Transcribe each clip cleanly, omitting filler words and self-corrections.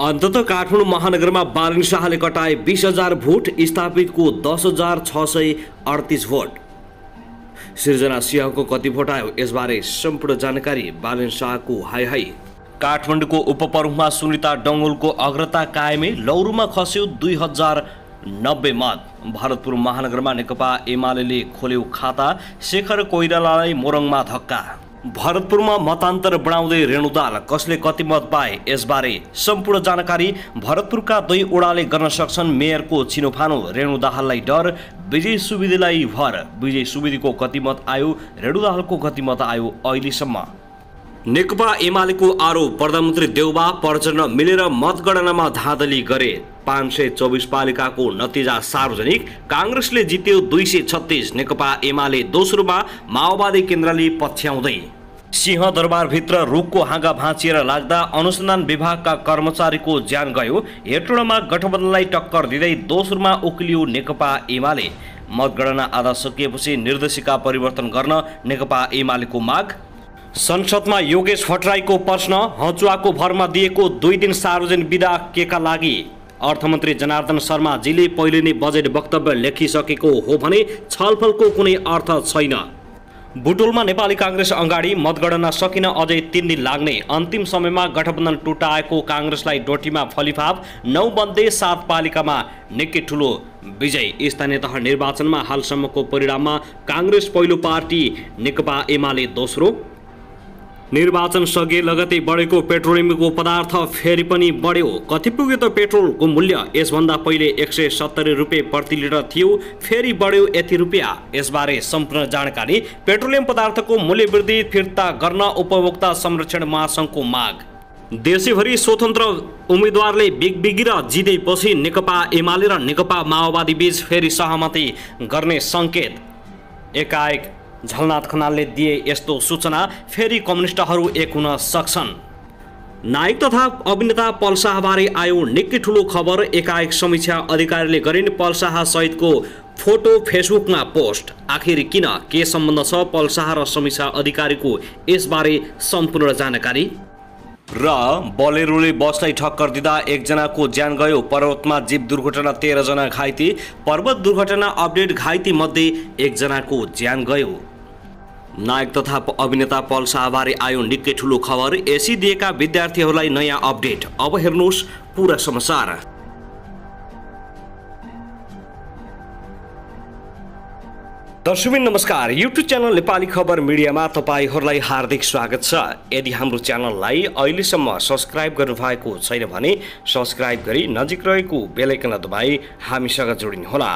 अन्ततः काठमाडौँ महानगरमा बालन शाहले कटाए 20,000 भोट, स्थापितको 10,638 भोट। सृजना सिंहको कति भोट आयो, यसबारे सम्पूर्ण जानकारी। बालन शाहको हाई हाई। काठमाडौँको उपप्रमुखमा सुनिता डङ्गोलको अग्रता कायमै, लौरुमा खस्यो 2090 मत। भरतपुर महानगरमा नेकपा एमाले खोल्यो खाता, शेखर कोइरालालाई मोरङमा धक्का। भरतपुरमा मतान्तर बढाउँदै रेणुदाल, कसले कति मत पाए, यसबारे सम्पूर्ण जानकारी। भरतपुरका 2 ओडाले गर्न सक्छन् मेयरको छिनोफानो, रेणुदाहाललाई डर, विजय सुवेदीलाई भर। विजय सुवेदीको कति मत आयो, रेणुदाहालको कति मत आयो अहिलेसम्म। नेकपा एमालेको आरोप, प्रधानमन्त्री देउबा पर्यटन मिलेर मतगणनामा धाँधली गरे। 524 पालिकाको नतिजा सार्वजनिक, काङ्ग्रेसले जित्यो 236, नेकपा एमाले दोस्रोमा, माओवादी केन्द्रले पछ्याउँदै। सिंहदरबारभित्र रुखको हाँगा भाँचिएर लाग्दा अनुसन्धान विभागका कर्मचारीको ज्यान गयो। हेटौडामा गठबन्धनलाई टक्कर दिँदै दोस्रोमा उक्लियो नेकपा एमाले। मतगणना आधा सकिएपछि निर्देशिका परिवर्तन गर्न नेकपा एमालेको माग। संसदमा योगेश भट्टराईको प्रश्न, हचुवाको भरमा दिएको 2 दिन सार्वजनिक बिदा केका लागि। अर्थमन्त्री जनार्दन शर्माजीले पहिले नै बजेट वक्तव्य लेखिसकेको हो भने छलफलको कुनै अर्थ छैन। बुटोलमा नेपाली काङ्ग्रेस अगाडि, मतगणना सकिन अझै 3 दिन लाग्ने। अन्तिम समयमा गठबन्धन टुटाएको काङ्ग्रेसलाई डोटीमा फलिफाप, 9 मध्ये 7 पालिकामा निकै ठुलो विजय। स्थानीय तह निर्वाचनमा हालसम्मको परिणाममा काङ्ग्रेस पहिलो पार्टी, नेकपा एमाले दोस्रो। निर्वाचन सके लगतै बढेको पेट्रोलियमको पदार्थ फेरि पनि बढ्यो। कति पुग्यो त पेट्रोलको मूल्य? यसभन्दा पहिले 170 रुपियाँ प्रति लिटर थियो, फेरि बढ्यो यति रुपियाँ। यसबारे सम्पूर्ण जानकारी। पेट्रोलियम पदार्थको मूल्य वृद्धि फिर्ता गर्न उपभोक्ता संरक्षण महासङ्घको माग। देशैभरि स्वतन्त्र उम्मेदवारले बिगबिगिर जितेपछि नेकपा एमाले र नेकपा माओवादी बीच फेरि सहमति गर्ने सङ्केत। एकाएक झलनाथ खनालले दिए यस्तो सूचना, फेरि कम्युनिस्टहरू एक हुन सक्छन्। नायक तथा अभिनेता पल शाहबारे आयो निकै ठुलो खबर। एकाएक समीक्षा अधिकारीले गरिन् पल शाह सहितको फोटो फेसबुकमा पोस्ट। आखिर किन, के सम्बन्ध छ पल शाह र समीक्षा अधिकारीको, यसबारे सम्पूर्ण जानकारी। र बोलेरोले बसलाई ठक्कर दिँदा 1 जनाको ज्यान गयो। पर्वतमा जीव दुर्घटना 13 जना घाइते। पर्वत दुर्घटना अपडेट, घाइते मध्ये 1 जनाको ज्यान गयो। नायक तथा अभिनेता पल शाहबारे आयो निकै ठुलो खबर। एसी दिएका विद्यार्थीहरूलाई नयाँ अपडेट। अब हेर्नुहोस् पूरा समाचार। दर्शकबिन नमस्कार, युट्युब च्यानल नेपाली खबर मिडियामा तपाईहरूलाई हार्दिक स्वागत छ। यदि हाम्रो च्यानललाई अहिलेसम्म सब्स्क्राइब गर्नुभएको छैन भने सब्स्क्राइब गरी नजिक रहेको बेल आइकनलाई दबाई हामीसँग जोडिनुहोला।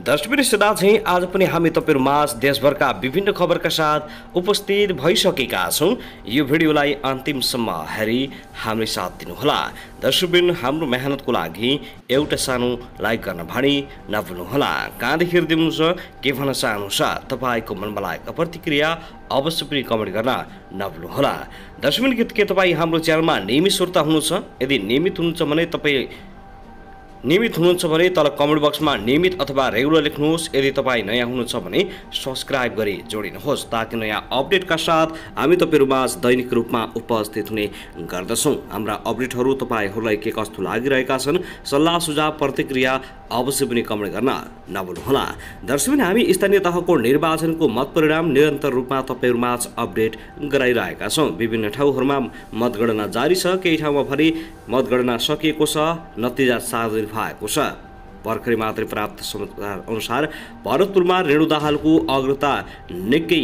दर्शकबिन सदा चाहिँ आज पनि हामी तपाईहरुमाझ देशभरका विभिन्न खबरका साथ उपस्थित भइसकेका छौं। यो भिडियोलाई अन्तिमसम्म हेरी हामीलाई साथ दिनुहोला। दर्शकबिन हाम्रो मेहनतको लागि एउटा सानो लाइक गर्न भनी नभुल्नुहोला। कहाँदेखि हेर्दिनुहुन्छ, के भन्न चाहनुहुन्छ, तपाईको मनमा लागेको प्रतिक्रिया अवश्य पनि कमेन्ट गर्न नभुल्नुहोला। दर्शकबिन के तपाई हाम्रो च्यानलमा नियमित श्रोता हुनुहुन्छ? यदि नियमित हुनुहुन्छ भने तल कमेन्ट बक्समा नियमित अथवा रेगुलर लेख्नुहोस्। यदि तपाईँ नयाँ हुनुहुन्छ भने सब्स्क्राइब गरी जोडिनुहोस्, ताकि नयाँ अपडेटका साथ हामी तपाईहरुमाझ दैनिक रूपमा उपस्थित हुने गर्दछौँ। हाम्रा अपडेटहरू तपाईहरूलाई के कस्तो लागिरहेका छन्, सल्लाह सुझाव प्रतिक्रिया अवश्य पनि कमेन्ट गर्न नभुल्नुहोला। दर्शकबिन हामी स्थानीय तहको निर्वाचनको मत परिणाम निरन्तर रूपमा तपाईहरुमाझ अपडेट गराइरहेका छौँ। विभिन्न ठाउँहरूमा मतगणना जारी छ, केही ठाउँमा भने मतगणना सकिएको छ, नतिजा सार्वजनिक भएको छ। भर्खरै मात्रै प्राप्त समाचार अनुसार भरतपुरमा रेणुदाहालको अग्रता निकै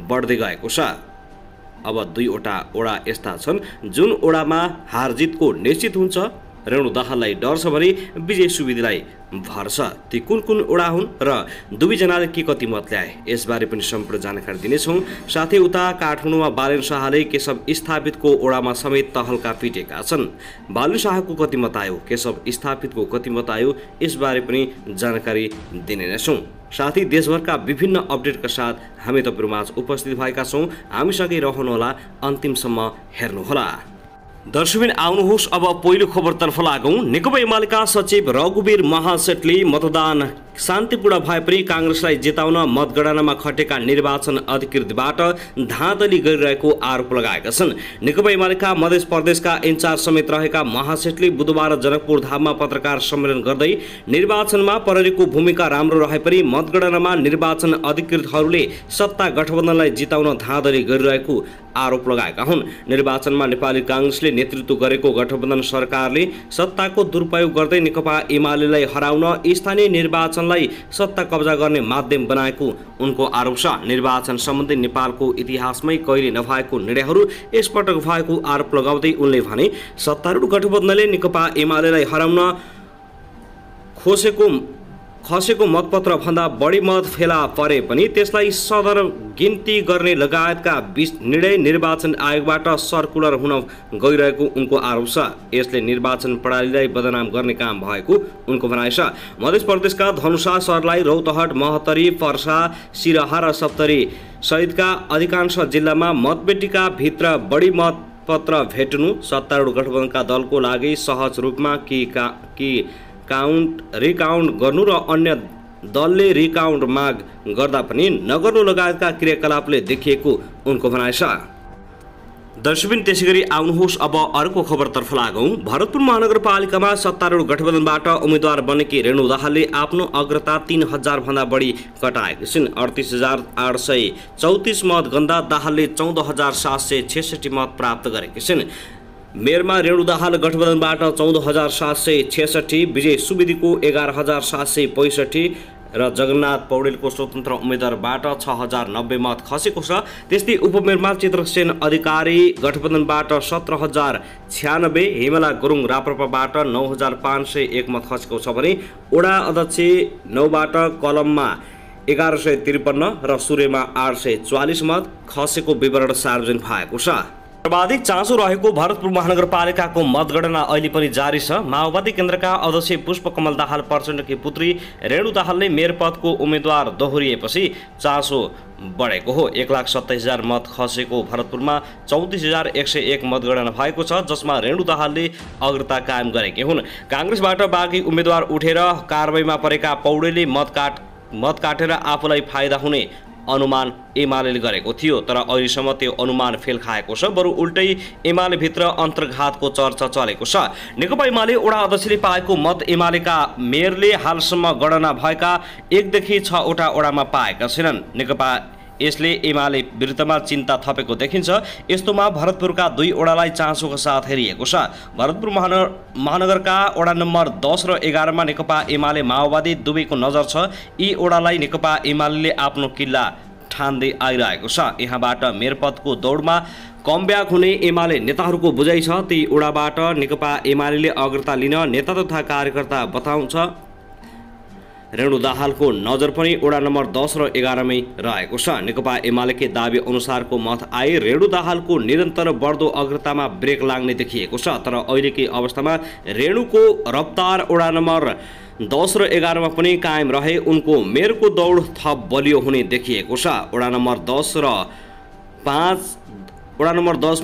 बढ्दै गएको छ। अब 2 वटा ओडा यस्ता छन् जुन ओडामा हारजितको निश्चित हुन्छ। रेणुदाहाललाई डर छ भने विजय सुवेदीलाई भर छ। ती कुन ओडा हुन् र 2 जनाले के कति मत ल्याए, यसबारे पनि सम्पूर्ण जानकारी दिनेछौँ। साथै उता काठमाडौँमा बालन शाहले केशव स्थापितको ओडामा समेत तहल्का पिटेका छन्। बालन शाहको कति मत आयो, केशव स्थापितको कति मत आयो, यसबारे पनि जानकारी दिने नै छौँ। साथै देशभरका विभिन्न अपडेटका साथ हामी तपाईहरुमाझ उपस्थित भएका छौँ। हामीसँगै रहनुहोला, अन्तिमसम्म हेर्नुहोला। दर्शकबिन आउनुहोस् अब पहिलो खबरतर्फ लागौं। नेकपा एमालेका सचिव रघुवीर महासेठले मतदान शान्तिपूर्ण भए पनि काङ्ग्रेसलाई जिताउन मतगणनामा खटेका निर्वाचन अधिकृतबाट धाँधली गरिरहेको आरोप लगाएका छन्। नेकपा एमालेका मध्य प्रदेशका इन्चार्ज समेत रहेका महासेठले बुधबार जनकपुर धाममा पत्रकार सम्मेलन गर्दै निर्वाचनमा प्रहरीको भूमिका राम्रो रहे पनि मतगणनामा निर्वाचन अधिकृतहरूले सत्ता गठबन्धनलाई जिताउन धाँधली गरिरहेको आरोप लगाएका हुन्। निर्वाचनमा नेपाली काङ्ग्रेसले नेतृत्व गरेको गठबन्धन सरकारले सत्ताको दुरुपयोग गर्दै नेकपा एमालेलाई हराउन स्थानीय निर्वाचनलाई सत्ता कब्जा गर्ने माध्यम बनाएको उनको आरोप छ। निर्वाचन सम्बन्धी नेपालको इतिहासमै कहिले नभएको निर्णयहरू यसपटक भएको आरोप लगाउँदै उनले भने सत्तारूढ गठबन्धनले नेकपा एमालेलाई हराउन खसेको मतपत्र भन्दा बढी मत फेला परे पनि त्यसलाई सदर गिन्ती गर्ने लगायतका निर्णय निर्वाचन आयोगबाट सर्कुलर हुन गइरहेको उनको आरोप छ। यसले निर्वाचन प्रणालीलाई बदनाम गर्ने काम भएको उनको भनाइ छ। मध्य प्रदेशका धनुषा सहरलाई रौतहट, महोत्तरी, पर्सा, सिरहा र सप्तरी सहितका अधिकांश जिल्लामा मतपेटिका भित्र बढी मतपत्र भेट्नु सत्तारूढ गठबन्धनका दलको लागि सहज रूपमा रिकाउन्ट गर्नु र अन्य दलले रिकाउन्ट माग गर्दा पनि नगर्नु लगायतका क्रियाकलापले देखिएको उनको भनाइ छ। दर्शकबिन त्यसैगरी आउनुहोस् अब अर्को खबरतर्फ लागौं। भरतपुर महानगरपालिकामा सत्तारूढ गठबन्धनबाट उम्मेद्वार बनेकी रेणु दाहालले आफ्नो अग्रता 3000 भन्दा बढी कटाएकी छिन्। 38,834 मत गन्दा दाहालले 14,766 मत प्राप्त गरेकी छिन्। मेयरमा रेणु दाहाल गठबन्धनबाट 14,766, विजय सुवेदीको 11,765 र जगन्नाथ पौडेलको स्वतन्त्र उम्मेद्वारबाट 6,090 मत खसेको छ। त्यस्तै उपमेयरमा चित्रसेन अधिकारी गठबन्धनबाट 17,096, हेमला गुरुङ राप्रपाबाट 9,501 मत खसेको छ भने वडा अध्यक्ष 9बाट कलममा 1153 र सूर्यमा 844 मत खसेको विवरण सार्वजनिक भएको छ। सर्वाधिक चासो रहेको भरतपुर महानगरपालिकाको मतगणना अहिले पनि जारी छ। माओवादी केन्द्रका अध्यक्ष पुष्पकमल दाहाल प्रचण्डकी पुत्री रेणु दाहालले मेयर पदको उम्मेद्वार दोहोरिएपछि चासो बढेको हो। 1,27,000 मत खसेको भरतपुरमा 34,101 मतगणना भएको छ, जसमा रेणु दाहालले अग्रता कायम गरेकी हुन्। काङ्ग्रेसबाट बाँकी उम्मेद्वार उठेर कारबाहीमा परेका पौडेलले मत काटेर आफूलाई फाइदा हुने अनुमान एमाले गरेको थियो, तर अहिलेसम्म त्यो अनुमान फेल खाएको छ। बरु उल्टै एमाले भित्र अन्तर्घातको चर्चा चलेको छ। नेकपा एमाले वडा अध्यक्षले पाएको मत एमालेका मेयरले हालसम्म गणना भएका 1 देखि 6 वटा वडामा पाएका छैनन्। नेकपा यसले एमाले विरुद्धमा चिन्ता थपेको देखिन्छ। यस्तोमा भरतपुरका 2 वडालाई चासोको साथ हेरिएको छ। भरतपुर महानगरका वडा नम्बर 10 र 11 मा नेकपा एमाले माओवादी दुवैको नजर छ। यी वडालाई नेकपा एमाले आफ्नो किल्ला ठान्दै आइरहेको छ। यहाँबाट मेयर पदको दौडमा कमब्याक हुने एमाले नेताहरूको बुझाइ छ। ती वडाबाट नेकपा एमाले अग्रता लिन नेता तथा कार्यकर्ता बताउँछ। रेणु दाहालको नजर पनि वडा नम्बर 10 र 11 मै रहेको छ। नेकपा एमालेकै दाबी अनुसारको मत आए रेणु दाहालको निरन्तर बढ्दो अग्रतामा ब्रेक लाग्ने देखिएको छ। तर अहिलेकै अवस्थामा रेणुको रफ्तार वडा नम्बर 10 र 11 मा पनि कायम रहे उनको मेयरको दौड थप बलियो हुने देखिएको छ। वडा नम्बर 10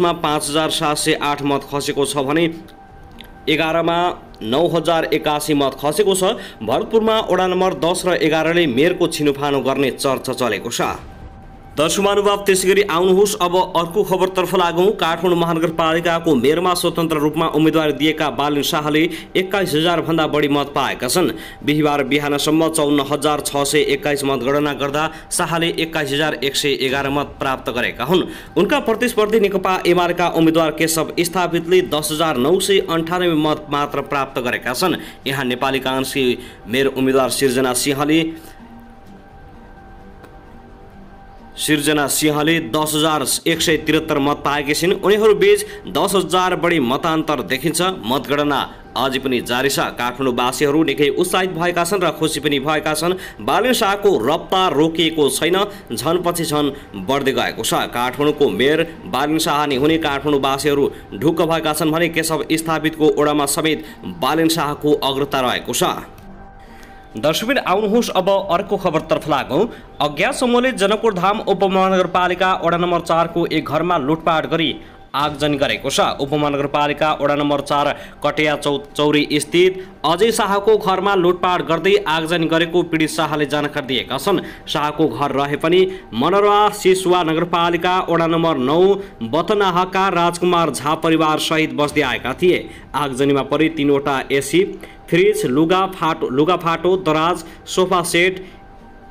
मा 5,708 मत खसेको छ भने 11 मा 9,081 मत खसेको छ। भरतपुरमा वडा नम्बर 10 र 11 ले मेयरको छिनोफानो गर्ने चर्चा चलेको छ। दर्शक महानुभाव त्यसैगरी आउनुहोस् अब अर्को खबरतर्फ लागौं। काठमाडौँ महानगरपालिकाको मेयरमा स्वतन्त्र रूपमा उम्मेदवारी दिएका बालिन शाहले 21,000 भन्दा बढी मत पाएका छन्। बिहीबार बिहानसम्म 54,621 मतगणना गर्दा शाहले 21,111 मत प्राप्त गरेका हुन्। उनका प्रतिस्पर्धी नेकपा एमालेका उम्मेद्वार केशव स्थापितले 10,998 मत मात्र प्राप्त गरेका छन्। यहाँ नेपाली काङ्ग्रेसकी मेयर उम्मेद्वार सिर्जना सिंहले 10,173 मत पाएकी छिन्। उनीहरू बीच 10,000 बढी मतान्तर देखिन्छ। मतगणना अझै पनि जारी छ। काठमाडौँवासीहरू निकै उत्साहित भएका छन् र खुसी पनि भएका छन्। बालिन शाहको रफ्तार रोकिएको छैन, झनपछि झन बढ्दै गएको छ। काठमाडौँको मेयर बालिन शाह नै हुने काठमाडौँवासीहरू ढुक्क भएका छन् भने केशव स्थापितको वडामा समेत बालिन शाहको अग्रता रहेको छ। दर्शकबिन आउनुहोस् अब अर्को खबरतर्फ लागौं। अज्ञात समूहले जनकपुर धाम उपमहानगरपालिका वडा नम्बर 4 को एक घरमा लुटपाट गरी आगजनी गरेको छ। उपमहानगरपालिका वडा नम्बर 4 कटिया चौरी स्थित अजय शाहको घरमा लुटपाट गर्दै आगजनी गरेको पीडित शाहले जानकारी दिएका छन्। शाहको घर रहे पनि मनोरवा सिसुवा नगरपालिका वडा नम्बर 9 बतनाहका राजकुमार झा परिवार सहित बस्दै आएका थिए। आगजनीमा परि 3वटा एसी, फ्रिज, लुगाफाटो, दराज, सोफा सेट,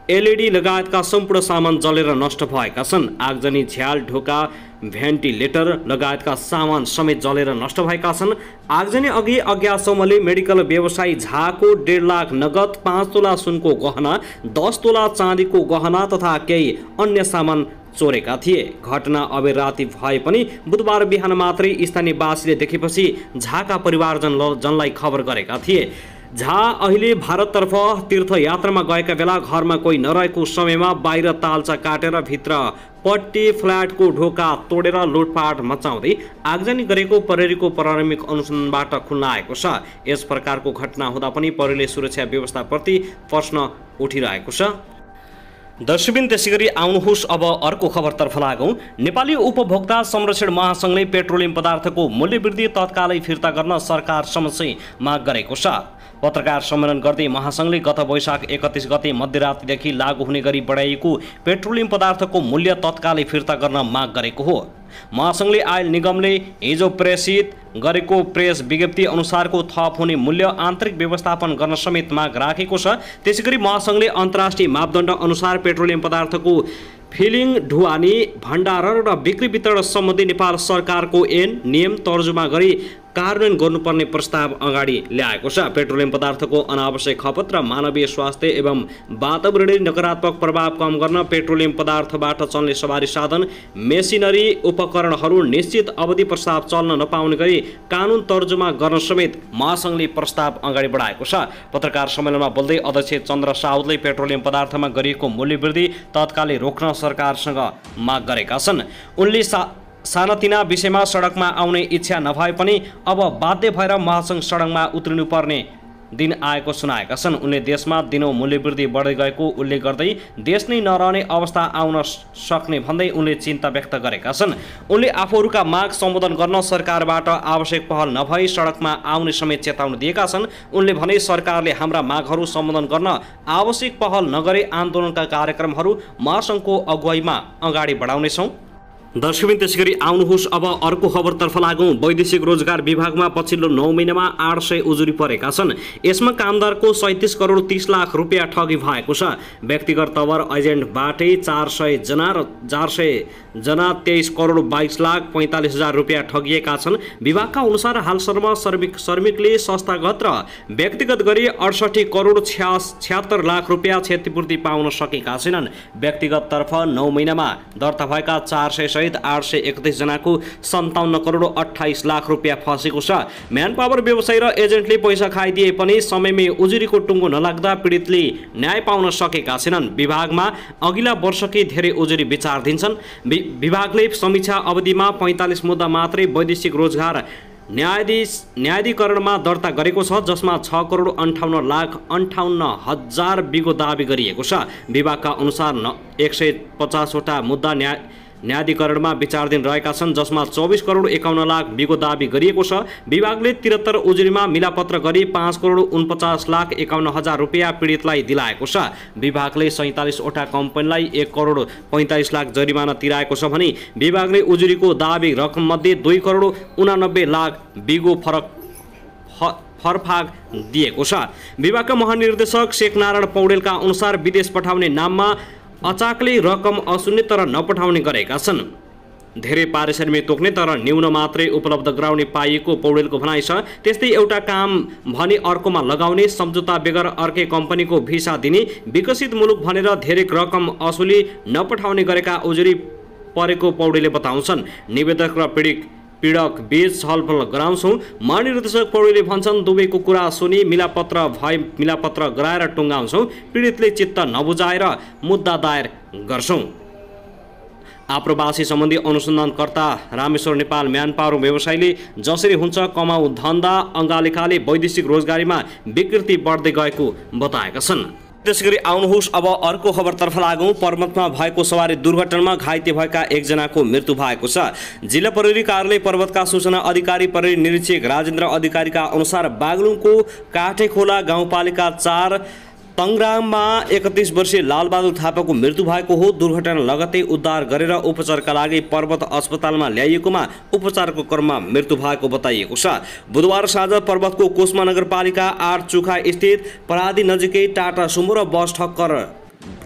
एलईडी लगायतका सम्पूर्ण सामान जलेर नष्ट भएका छन्। आगजनी झ्याल, ढोका, भेन्टिलेटर लगायतका सामान समेत जलेर नष्ट भएका छन्। आगजनी अघि अज्ञातसम्मले मेडिकल व्यवसायी झाको 1.5 लाख नगद, 5 तोला सुनको गहना, 10 तोला चाँदीको गहना तथा केही अन्य सामान चोरेका थिए। घटना अबेर राति भए पनि बुधबार बिहान मात्रै स्थानीयवासीले देखेपछि झाका परिवारजनलाई खबर गरेका थिए। झा अहिले भारततर्फ तीर्थयात्रामा गएका बेला घरमा कोही नरहेको समयमा बाहिर तालचा काटेर भित्र पट्टी फ्ल्याटको ढोका तोडेर लुटपाट मचाउँदै आगजनी गरेको प्रहरीको प्रारम्भिक अनुसन्धानबाट खुल्न आएको छ। यस प्रकारको घटना हुँदा पनि प्रहरीले सुरक्षा व्यवस्थाप्रति प्रश्न उठिरहेको छ। दर्शकबिन त्यसैगरी आउनुहोस् अब अर्को खबरतर्फ लागौं। नेपाली उपभोक्ता संरक्षण महासंघले पेट्रोलियम पदार्थको मूल्यवृद्धि तत्कालै फिर्ता गर्न सरकार समक्ष माग गरेको छ। पत्रकार सम्मेलन गर्दै महासंघले गत वैशाख 31 गते मध्यरातदेखि लागू हुने गरी बढाइएको पेट्रोलियम पदार्थको मूल्य तत्कालै फिर्ता गर्न माग गरेको हो। महासंघले आयल निगमले हिजो प्रेषित गरेको प्रेस विज्ञप्ति अनुसारको थप हुने मूल्य आन्तरिक व्यवस्थापन गर्न समेत माग राखेको छ। त्यसैगरी महासंघले अन्तर्राष्ट्रिय मापदण्ड अनुसार पेट्रोलियम पदार्थको फिलिङ, ढुवानी, भण्डारण र बिक्री वितरण सम्बन्धी नेपाल सरकारको नियम तर्जुमा गरी कार्यान्वयन गर्नुपर्ने प्रस्ताव अगाडि ल्याएको छ। पेट्रोलियम पदार्थको अनावश्यक खपत र मानवीय स्वास्थ्य एवं वातावरणीय नकारात्मक प्रभाव कम गर्न पेट्रोलियम पदार्थबाट चल्ने सवारी साधन, मेसिनरी, उपकरणहरू निश्चित अवधि प्रस्ताव चल्न नपाउने गरी कानुन तर्जुमा गर्न समेत महासंघले प्रस्ताव अगाडि बढाएको छ। पत्रकार सम्मेलनमा बोल्दै अध्यक्ष चन्द्र साउदले पेट्रोलियम पदार्थमा गरिएको मूल्यवृद्धि तत्कालै रोक्न सरकारसँग माग गरेका छन्। उनले सानातिना विषयमा सडकमा आउने इच्छा नभए पनि अब बाध्य भएर महासंघ सडकमा उत्रिनुपर्ने दिन आएको सुनाएका छन्। उनले देशमा दिनौं मूल्यवृद्धि बढ्दै गएको उल्लेख गर्दै देश नै नरहने अवस्था आउन सक्ने भन्दै उनले चिन्ता व्यक्त गरेका छन्। उनले आफूहरूका माग सम्बोधन गर्न सरकारबाट आवश्यक पहल नभई सडकमा आउने समेत चेतावनी दिएका छन्। उनले भने सरकारले हाम्रा मागहरू सम्बोधन गर्न आवश्यक पहल नगरे आन्दोलनका कार्यक्रमहरू महासंघको अगुवाईमा अगाडि बढाउनेछौँ। दर्शकबिन त्यसैगरी आउनुहोस् अब अर्को खबरतर्फ लागौं। वैदेशिक रोजगार विभागमा पछिल्लो 9 महिनामा 800 उजुरी परेका छन्। यसमा कामदारको 37 करोड 30 लाख रुपियाँ ठगी भएको छ। व्यक्तिगत तवर एजेन्टबाटै 400 जना र 400 जना 23 करोड 22 लाख 45 हजार रुपियाँ ठगिएका छन्। विभागका अनुसार हालसम्म श्रमिकले संस्थागत र व्यक्तिगत गरी 68 करोड 76 लाख रुपियाँ क्षतिपूर्ति पाउन सकेका छैनन्। व्यक्तिगत तर्फ 9 महिनामा दर्ता भएका 400 सहित 831 जनाको 57 करोड 28 लाख रुपियाँ फसेको छ। म्यान पावर व्यवसायी र एजेन्टले पैसा खाइदिए पनि समयमै उजुरीको टुङ्गो नलाग्दा पीडितले न्याय पाउन सकेका छैनन्। विभागमा अघिल्ला वर्षकै धेरै उजुरी विचार दिन्छन्। विभागले समीक्षा अवधिमा 45 मुद्दा मात्रै वैदेशिक रोजगार न्यायाधिकरणमा दर्ता गरेको छ, जसमा 6 करोड 58 लाख 58 हजार बिगो दाबी गरिएको छ। विभागका अनुसार 150 वटा मुद्दा न्यायाधिकरणमा विचाराधीन रहेका छन्, जसमा 24 करोड 51 लाख बिगो दाबी गरिएको छ। विभागले 73 उजुरीमा मिलापत्र गरी 5 करोड 49 लाख 51 हजार रुपियाँ पीडितलाई दिलाएको छ। विभागले 47 वटा कम्पनीलाई 1 करोड 45 लाख जरिमाना तिराएको छ भने विभागले उजुरीको दाबी रकम मध्ये 2 करोड 89 लाख बिगो फरफाक दिएको छ। विभागका महानिर्देशक शेख नारायण पौडेलका अनुसार विदेश पठाउने नाममा अचाकले रकम असुन्ने तर नपठाउने गरेका छन्। धेरै पारिश्रमिक तोक्ने तर न्यून मात्रै उपलब्ध गराउने पाइएको पौडेलको भनाइ छ। त्यस्तै एउटा काम भने अर्कोमा लगाउने, सम्झौता बेगर अर्कै कम्पनीको भिसा दिने, विकसित मुलुक भनेर धेरै रकम असुली नपठाउने गरेका उजुरी परेको पौडेलले बताउँछन्। निवेदक र पीडक बीच छलफल गराउँछौँ। महानिर्देशक पौडेलले भन्छन्, दुवैको कुरा सुनि मिलापत्र गराएर टुङ्गाउँछौँ। पीडितले चित्त नबुझाएर मुद्दा दायर गर्छौँ। आप्रवासी सम्बन्धी अनुसन्धानकर्ता रामेश्वर नेपाल म्यान पावर व्यवसायीले जसरी हुन्छ कमाउ धन्दा अङ्गालेखाले वैदेशिक रोजगारीमा विकृति बढ्दै गएको बताएका छन्। त्यसैगरी आउनुहोस् अब अर्को खबरतर्फ लागौँ। पर्वतमा भएको सवारी दुर्घटनामा घाइते भएका एकजनाको मृत्यु भएको छ। जिल्ला प्रहरी कार्यालय पर्वतका सूचना अधिकारी प्रहरी निरीक्षक राजेन्द्र अधिकारीका अनुसार बागलुङको काठेखोला गाउँपालिका 4 तङराममा 31 वर्षीय लालबहादुर थापाको मृत्यु भएको हो। दुर्घटना लगत्तै उद्धार गरेर उपचारका लागि पर्वत अस्पतालमा ल्याइएकोमा उपचारको क्रममा मृत्यु भएको बताइएको छ। बुधबार साँझ पर्वतको कोस्मा नगरपालिका 8 चुखा स्थित परादी नजिकै टाटा सुमो र बस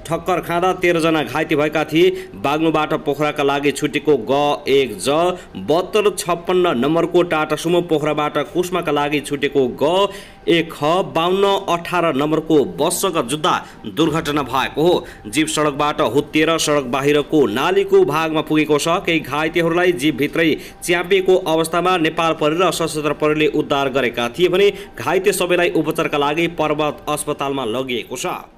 ठक्कर खाँदा 13 जना घाइते भएका थिए। बाग्लुङबाट पोखराका लागि छुटेको G1J 7256 नम्बरको टाटा सुमो पोखराबाट कोस्माका लागि छुटेको G1ख 5218 नम्बरको बससँग जुत्दा दुर्घटना भएको हो। जीप सडकबाट हुत्तिएर सडक बाहिरको नालीको भागमा पुगेको छ। केही घाइतेहरूलाई जीपभित्रै च्यापिएको अवस्थामा नेपाल प्रहरी र सशस्त्र प्रहरीले उद्धार गरेका थिए भने घाइते सबैलाई उपचारका लागि पर्वत अस्पतालमा लगिएको छ।